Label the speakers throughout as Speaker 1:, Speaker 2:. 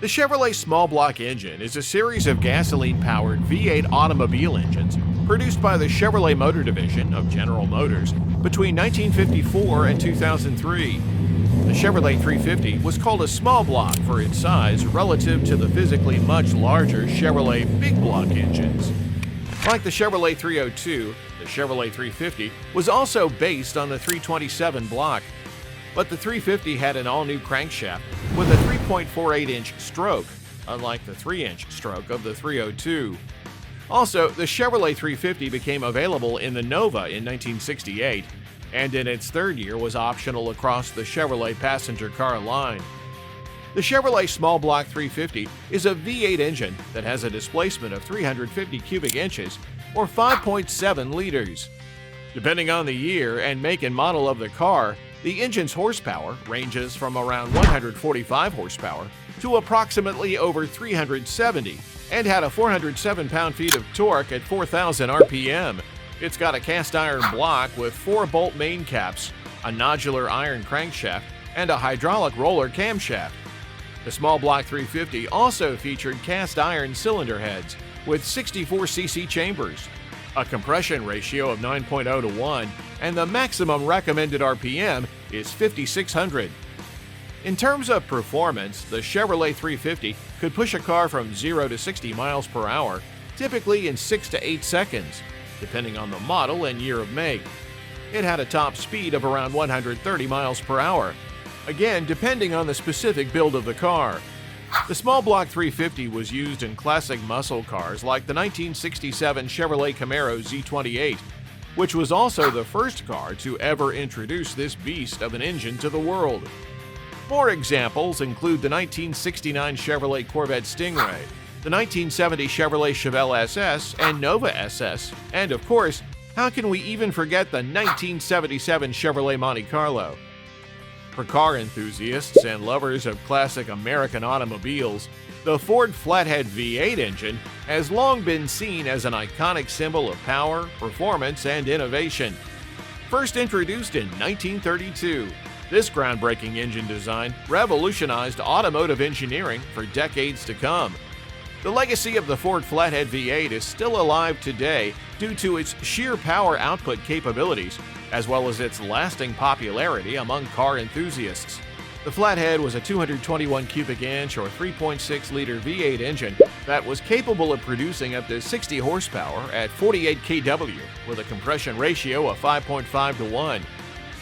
Speaker 1: The Chevrolet small block engine is a series of gasoline-powered V8 automobile engines produced by the Chevrolet Motor Division of General Motors between 1954 and 2003. The Chevrolet 350 was called a small block for its size relative to the physically much larger Chevrolet big block engines. Like the Chevrolet 302, the Chevrolet 350 was also based on the 327 block, but the 350 had an all-new crankshaft with a 3.48-inch stroke, unlike the 3-inch stroke of the 302. Also, the Chevrolet 350 became available in the Nova in 1968, and in its third year was optional across the Chevrolet passenger car line. The Chevrolet small block 350 is a V8 engine that has a displacement of 350 cubic inches, or 5.7 liters. Depending on the year and make and model of the car, the engine's horsepower ranges from around 145 horsepower to approximately over 370, and had a 407 pound-feet of torque at 4,000 RPM. It's got a cast-iron block with 4 bolt main caps, a nodular iron crankshaft, and a hydraulic roller camshaft. The small block 350 also featured cast-iron cylinder heads with 64cc chambers, a compression ratio of 9.0 to 1, and the maximum recommended RPM is 5,600. In terms of performance, the Chevrolet 350 could push a car from 0 to 60 miles per hour, typically in 6 to 8 seconds, depending on the model and year of make. It had a top speed of around 130 miles per hour, again depending on the specific build of the car. The small block 350 was used in classic muscle cars like the 1967 Chevrolet Camaro Z28, which was also the first car to ever introduce this beast of an engine to the world. More examples include the 1969 Chevrolet Corvette Stingray, the 1970 Chevrolet Chevelle SS and Nova SS, and of course, how can we even forget the 1977 Chevrolet Monte Carlo? For car enthusiasts and lovers of classic American automobiles, the Ford Flathead V8 engine has long been seen as an iconic symbol of power, performance, and innovation. First introduced in 1932, this groundbreaking engine design revolutionized automotive engineering for decades to come. The legacy of the Ford Flathead V8 is still alive today due to its sheer power output capabilities, as well as its lasting popularity among car enthusiasts. The Flathead was a 221 cubic inch or 3.6-liter V8 engine that was capable of producing up to 60 horsepower at 48 kW with a compression ratio of 5.5 to 1.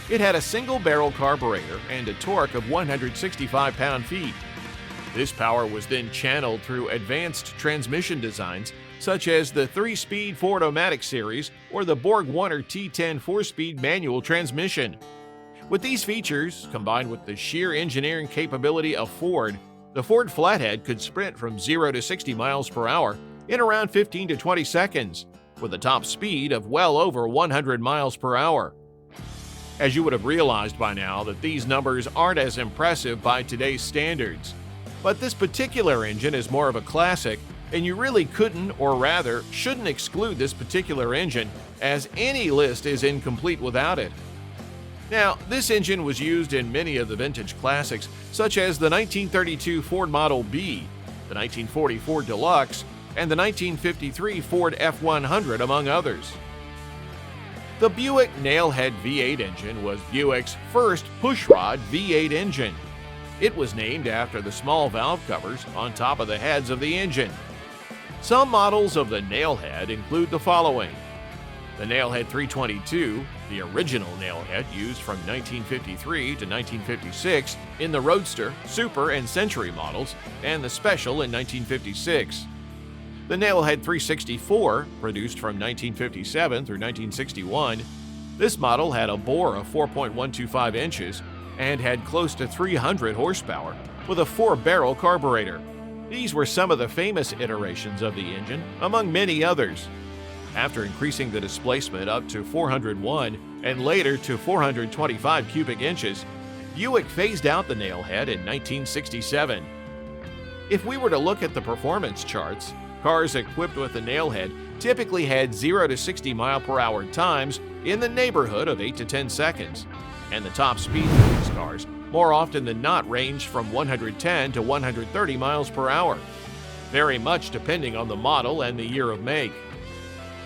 Speaker 1: It had a single-barrel carburetor and a torque of 165 pound-feet. This power was then channeled through advanced transmission designs such as the 3-speed Ford-O-Matic series or the Borg-Warner T10 4-speed manual transmission. With these features, combined with the sheer engineering capability of Ford, the Ford Flathead could sprint from 0 to 60 miles per hour in around 15 to 20 seconds, with a top speed of well over 100 miles per hour. As you would have realized by now that these numbers aren't as impressive by today's standards. But this particular engine is more of a classic, and you really couldn't, or rather, shouldn't exclude this particular engine, as any list is incomplete without it. Now, this engine was used in many of the vintage classics, such as the 1932 Ford Model B, the 1940 Ford Deluxe, and the 1953 Ford F100, among others. The Buick Nailhead V8 engine was Buick's first pushrod V8 engine. It was named after the small valve covers on top of the heads of the engine. Some models of the Nailhead include the following: the Nailhead 322, the original Nailhead used from 1953 to 1956 in the Roadster, Super, and Century models, and the Special in 1956. The Nailhead 364, produced from 1957 through 1961. This model had a bore of 4.125 inches and had close to 300 horsepower with a 4-barrel carburetor. These were some of the famous iterations of the engine, among many others. After increasing the displacement up to 401 and later to 425 cubic inches, Buick phased out the Nailhead in 1967. If we were to look at the performance charts, cars equipped with the Nailhead typically had 0 to 60 mile/hour times in the neighborhood of 8 to 10 seconds, and the top speed for these cars more often than not ranged from 110 to 130 miles per hour, very much depending on the model and the year of make.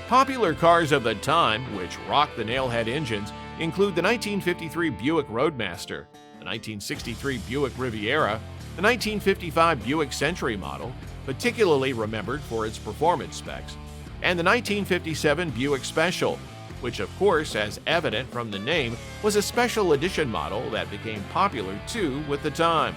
Speaker 1: Popular cars of the time, which rocked the Nailhead engines, include the 1953 Buick Roadmaster, the 1963 Buick Riviera, the 1955 Buick Century model, particularly remembered for its performance specs, and the 1957 Buick Special, which of course, as evident from the name, was a special edition model that became popular too with the time.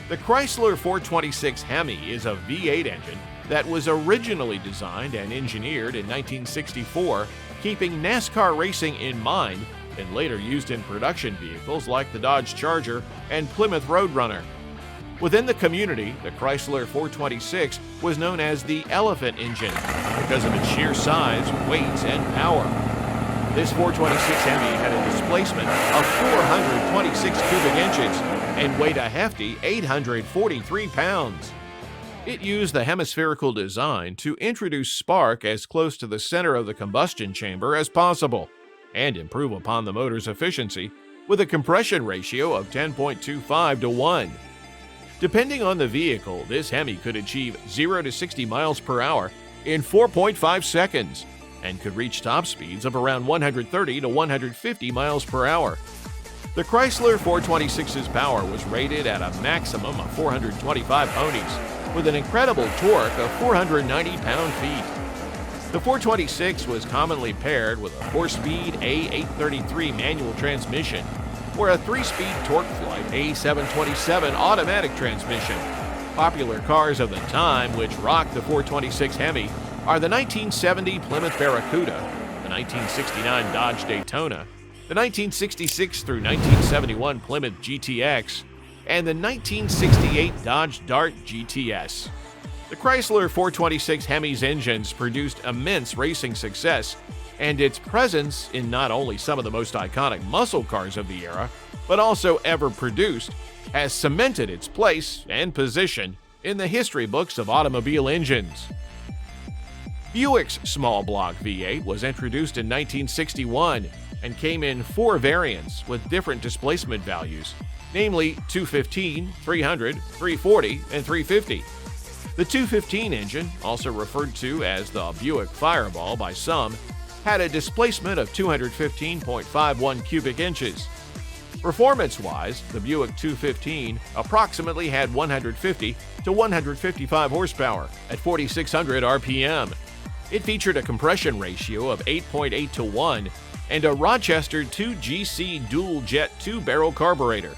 Speaker 1: The Chrysler 426 Hemi is a V8 engine that was originally designed and engineered in 1964, keeping NASCAR racing in mind, and later used in production vehicles like the Dodge Charger and Plymouth Roadrunner. Within the community, the Chrysler 426 was known as the Elephant engine because of its sheer size, weight, and power. This 426 Hemi had a displacement of 426 cubic inches and weighed a hefty 843 pounds. It used the hemispherical design to introduce spark as close to the center of the combustion chamber as possible and improve upon the motor's efficiency with a compression ratio of 10.25 to 1. Depending on the vehicle, this Hemi could achieve 0 to 60 miles per hour in 4.5 seconds and could reach top speeds of around 130 to 150 miles per hour. The Chrysler 426's power was rated at a maximum of 425 ponies, with an incredible torque of 490 pound-feet. The 426 was commonly paired with a 4-speed A833 manual transmission or a 3-speed TorqueFlite A727 automatic transmission. Popular cars of the time which rocked the 426 Hemi are the 1970 Plymouth Barracuda, the 1969 Dodge Daytona, the 1966 through 1971 Plymouth GTX, and the 1968 Dodge Dart GTS. The Chrysler 426 Hemi's engines produced immense racing success, and its presence in not only some of the most iconic muscle cars of the era, but also ever produced, has cemented its place and position in the history books of automobile engines. Buick's small block V8 was introduced in 1961 and came in 4 variants with different displacement values, namely 215, 300, 340, and 350. The 215 engine, also referred to as the Buick Fireball by some, had a displacement of 215.51 cubic inches. Performance-wise, the Buick 215 approximately had 150 to 155 horsepower at 4,600 RPM. It featured a compression ratio of 8.8 to 1 and a Rochester 2GC dual-jet 2-barrel carburetor.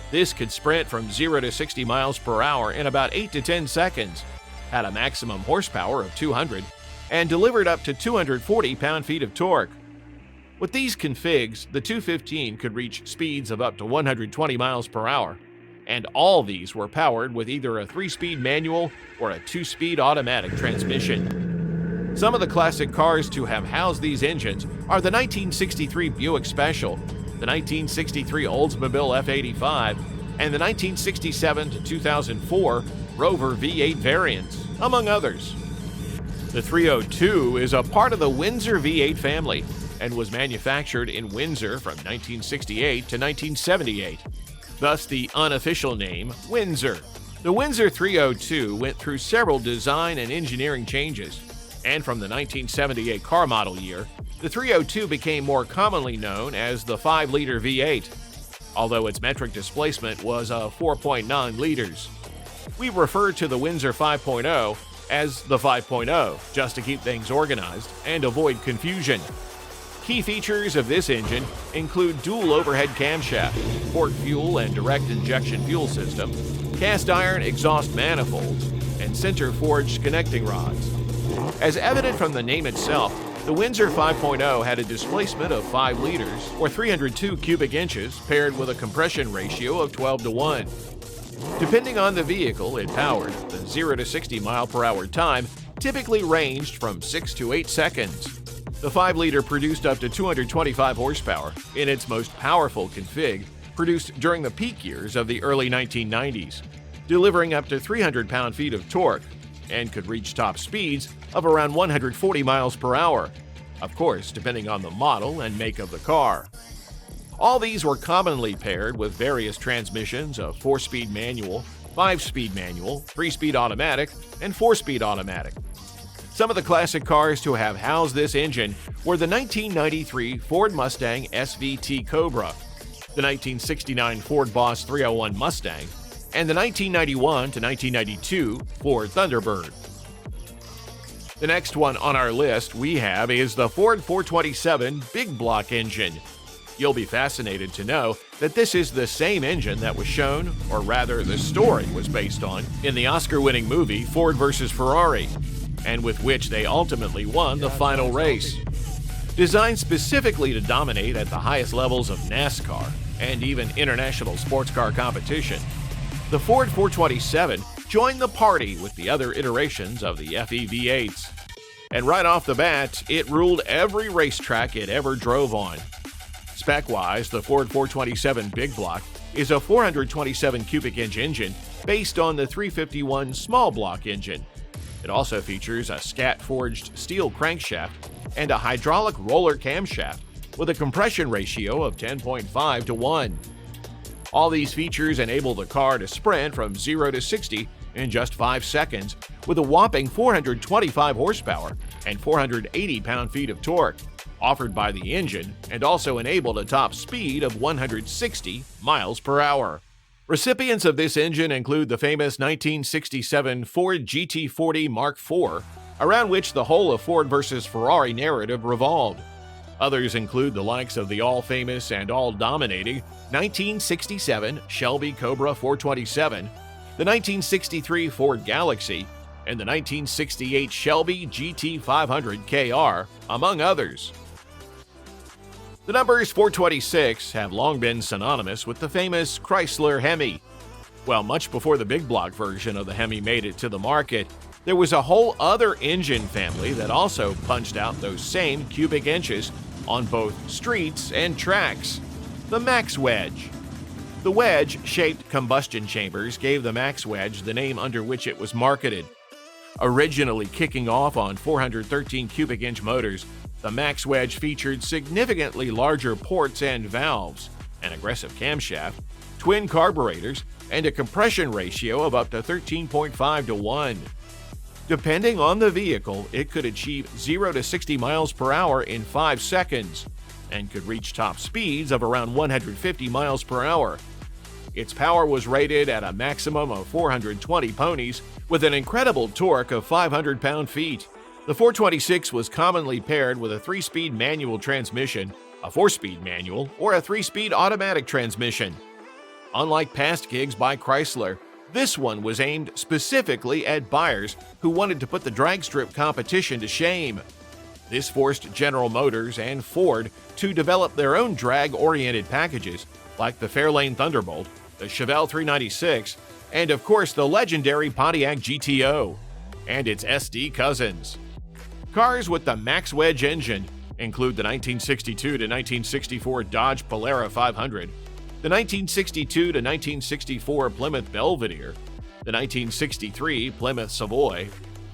Speaker 1: This could sprint from 0 to 60 miles per hour in about 8 to 10 seconds, had a maximum horsepower of 200, and delivered up to 240 pound-feet of torque. With these configs, the 215 could reach speeds of up to 120 miles per hour, and all these were powered with either a 3-speed manual or a 2-speed automatic transmission. Some of the classic cars to have housed these engines are the 1963 Buick Special, the 1963 Oldsmobile F85, and the 1967 to 2004 Rover V8 variants, among others. The 302 is a part of the Windsor V8 family and was manufactured in Windsor from 1968 to 1978, thus the unofficial name Windsor. The Windsor 302 went through several design and engineering changes, and from the 1978 car model year, the 302 became more commonly known as the 5-liter V8, although its metric displacement was 4.9 liters. We refer to the Windsor 5.0 as the 5.0, just to keep things organized and avoid confusion. Key features of this engine include dual overhead camshaft, port fuel and direct injection fuel system, cast iron exhaust manifolds, and center forged connecting rods. As evident from the name itself, the Windsor 5.0 had a displacement of 5 liters or 302 cubic inches paired with a compression ratio of 12 to 1. Depending on the vehicle it powered, the 0 to 60 mile per hour time typically ranged from 6 to 8 seconds. The 5-liter produced up to 225 horsepower in its most powerful config, produced during the peak years of the early 1990s, delivering up to 300 pound-feet of torque, and could reach top speeds of around 140 miles per hour, of course, depending on the model and make of the car. All these were commonly paired with various transmissions of 4-speed manual, 5-speed manual, 3-speed automatic, and 4-speed automatic. Some of the classic cars to have housed this engine were the 1993 Ford Mustang SVT Cobra, the 1969 Ford Boss 301 Mustang, and the 1991 to 1992 Ford Thunderbird. The next one on our list we have is the Ford 427 Big Block engine. You'll be fascinated to know that this is the same engine that was shown, or rather the story was based on, in the Oscar-winning movie Ford vs. Ferrari, and with which they ultimately won the final race. Designed specifically to dominate at the highest levels of NASCAR and even international sports car competition, the Ford 427 joined the party with the other iterations of the FE V8s. And right off the bat, it ruled every racetrack it ever drove on. Spec-wise, the Ford 427 Big Block is a 427 cubic inch engine based on the 351 Small Block engine. It also features a scat-forged steel crankshaft and a hydraulic roller camshaft with a compression ratio of 10.5 to 1. All these features enable the car to sprint from 0 to 60 in just 5 seconds with a whopping 425 horsepower and 480 pound-feet of torque, offered by the engine, and also enabled a top speed of 160 miles per hour. Recipients of this engine include the famous 1967 Ford GT40 Mark IV, around which the whole of Ford vs. Ferrari narrative revolved. Others include the likes of the all-famous and all-dominating 1967 Shelby Cobra 427, the 1963 Ford Galaxy, and the 1968 Shelby GT500 KR, among others. The numbers 426 have long been synonymous with the famous Chrysler Hemi. While much before the big block version of the Hemi made it to the market, there was a whole other engine family that also punched out those same cubic inches on both streets and tracks: the Max Wedge. The wedge-shaped combustion chambers gave the Max Wedge the name under which it was marketed. Originally kicking off on 413 cubic inch motors, the Max Wedge featured significantly larger ports and valves, an aggressive camshaft, twin carburetors, and a compression ratio of up to 13.5 to 1. Depending on the vehicle, it could achieve 0 to 60 miles per hour in 5 seconds and could reach top speeds of around 150 miles per hour. Its power was rated at a maximum of 420 ponies with an incredible torque of 500 pound-feet. The 426 was commonly paired with a 3-speed manual transmission, a 4-speed manual, or a 3-speed automatic transmission. Unlike past gigs by Chrysler, this one was aimed specifically at buyers who wanted to put the drag strip competition to shame. This forced General Motors and Ford to develop their own drag-oriented packages, like the Fairlane Thunderbolt, the Chevelle 396, and of course the legendary Pontiac GTO, and its SD cousins. Cars with the Max Wedge engine include the 1962 to 1964 Dodge Polara 500, the 1962 to 1964 Plymouth Belvedere, the 1963 Plymouth Savoy,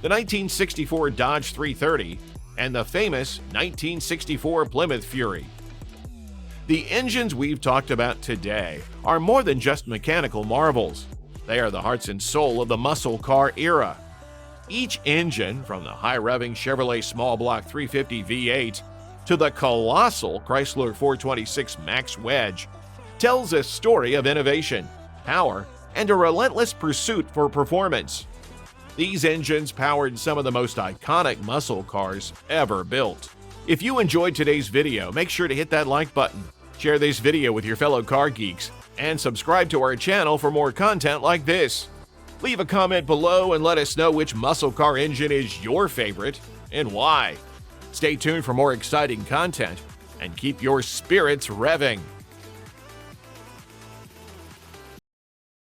Speaker 1: the 1964 Dodge 330, and the famous 1964 Plymouth Fury. The engines we've talked about today are more than just mechanical marvels. They are the hearts and soul of the muscle car era. Each engine, from the high-revving Chevrolet small block 350 V8 to the colossal Chrysler 426 Max Wedge, tells a story of innovation, power, and a relentless pursuit for performance. These engines powered some of the most iconic muscle cars ever built. If you enjoyed today's video, make sure to hit that like button, share this video with your fellow car geeks, and subscribe to our channel for more content like this. Leave a comment below and let us know which muscle car engine is your favorite and why. Stay tuned for more exciting content and keep your spirits revving.